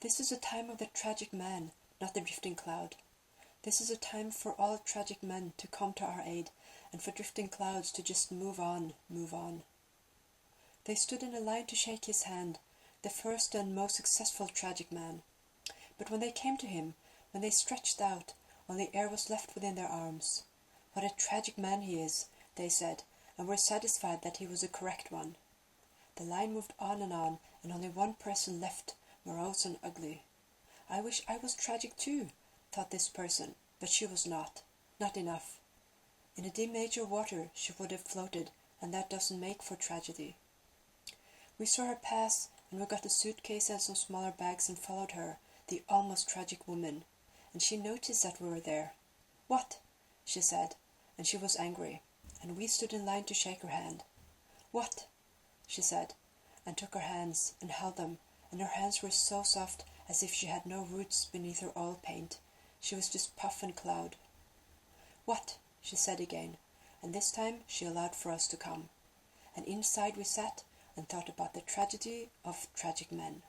This is a time of the tragic man, not the drifting cloud. This is a time for all tragic men to come to our aid, and for drifting clouds to just move on, move on. They stood in a line to shake his hand, the first and most successful tragic man. But when they came to him, when they stretched out, only air was left within their arms. What a tragic man he is, they said, and were satisfied that he was a correct one. The line moved on, and only one person left, morose and ugly. I wish I was tragic too, thought this person, but she was not enough. In a dim major water she would have floated, and that doesn't make for tragedy. We saw her pass, and we got a suitcase and some smaller bags and followed her, the almost tragic woman, and she noticed that we were there. "What?" she said, and she was angry, and we stood in line to shake her hand. "What?" she said, and took her hands and held them, and her hands were so soft as if she had no roots beneath her oil paint. She was just puff and cloud. "What?" she said again, and this time she allowed for us to come. And inside we sat and thought about the tragedy of tragic men.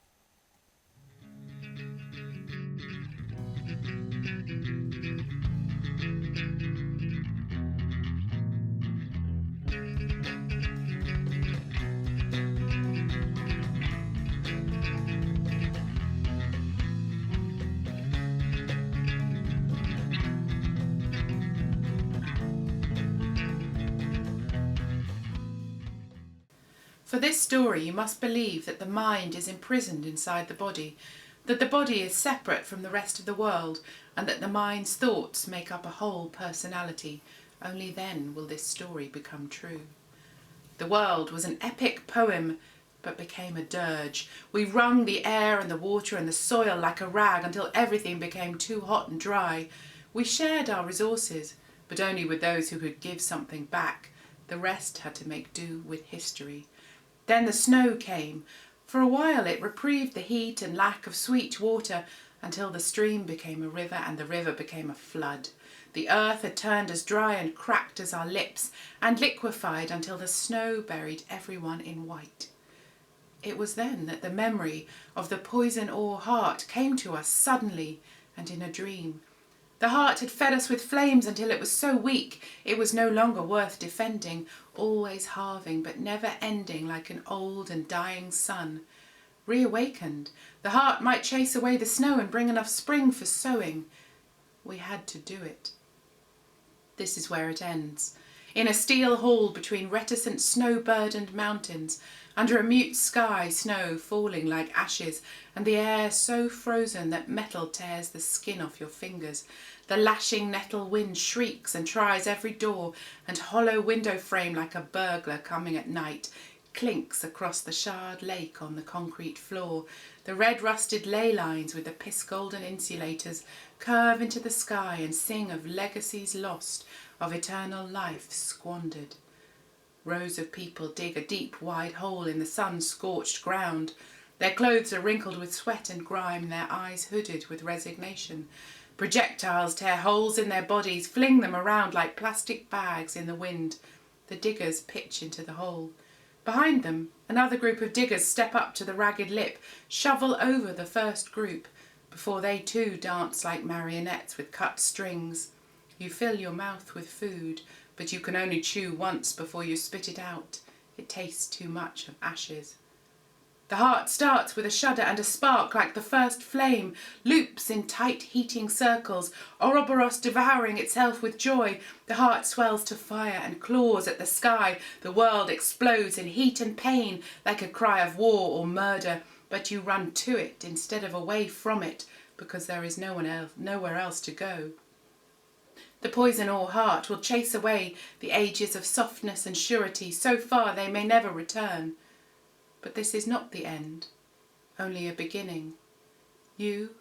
For this story you must believe that the mind is imprisoned inside the body, that the body is separate from the rest of the world, and that the mind's thoughts make up a whole personality. Only then will this story become true. The world was an epic poem, but became a dirge. We wrung the air and the water and the soil like a rag until everything became too hot and dry. We shared our resources, but only with those who could give something back. The rest had to make do with history. Then the snow came. For a while it reprieved the heat and lack of sweet water, until the stream became a river and the river became a flood. The earth had turned as dry and cracked as our lips, and liquefied until the snow buried everyone in white. It was then that the memory of the poison ore heart came to us suddenly and in a dream. The heart had fed us with flames until it was so weak it was no longer worth defending, always halving but never ending like an old and dying sun. Reawakened, the heart might chase away the snow and bring enough spring for sowing. We had to do it. This is where it ends. In a steel hall between reticent snow-burdened mountains, under a mute sky, snow falling like ashes, and the air so frozen that metal tears the skin off your fingers. The lashing nettle wind shrieks and tries every door and hollow window frame like a burglar coming at night, clinks across the charred lake on the concrete floor. The red-rusted ley lines with the piss-golden insulators curve into the sky and sing of legacies lost, of eternal life squandered. Rows of people dig a deep, wide hole in the sun-scorched ground. Their clothes are wrinkled with sweat and grime, and their eyes hooded with resignation. Projectiles tear holes in their bodies, fling them around like plastic bags in the wind. The diggers pitch into the hole. Behind them, another group of diggers step up to the ragged lip, shovel over the first group, before they too dance like marionettes with cut strings. You fill your mouth with food, but you can only chew once before you spit it out. It tastes too much of ashes. The heart starts with a shudder and a spark like the first flame, loops in tight heating circles, Ouroboros devouring itself with joy. The heart swells to fire and claws at the sky. The world explodes in heat and pain like a cry of war or murder, but you run to it instead of away from it because there is nowhere else to go. The poison ore heart will chase away the ages of softness and surety so far they may never return. But this is not the end, only a beginning. You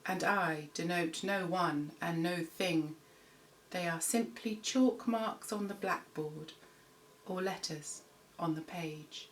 and I denote no one and no thing. They are simply chalk marks on the blackboard or letters on the page.